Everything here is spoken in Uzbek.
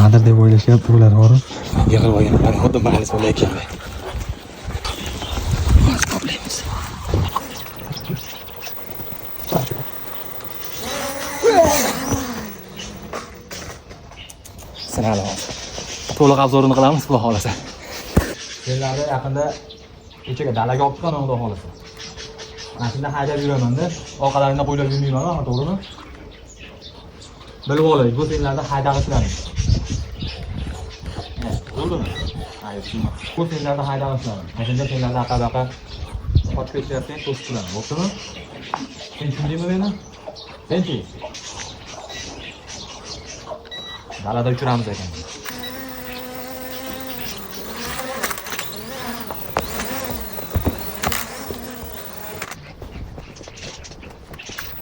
nimadir deb o'ylashyapti ular, to'g'ri? Yig'ilib olganlar xuddi maylis bo'layotganlar. Sinalamiz. To'liq obzorini qilamiz, xudo xolasa. Senlarni yaqinda kechaga dalaga olib chiqqan, xudo xolasa. Mana shunda haydab yuraman-da, orqalaringda qo'ylab yurmayman, to'g'rimi? Bilib olay, bu senlarni haydag'ishlaring. Bo'ldimi? Bu senlarni haydag'ishlaring. Shunda senlarni aqabaqa qochib ketyapsan, to'sib turaman, bo'ptimi? Sen tushundingmi meni? Senchi? Dalada uchiramiz ekan.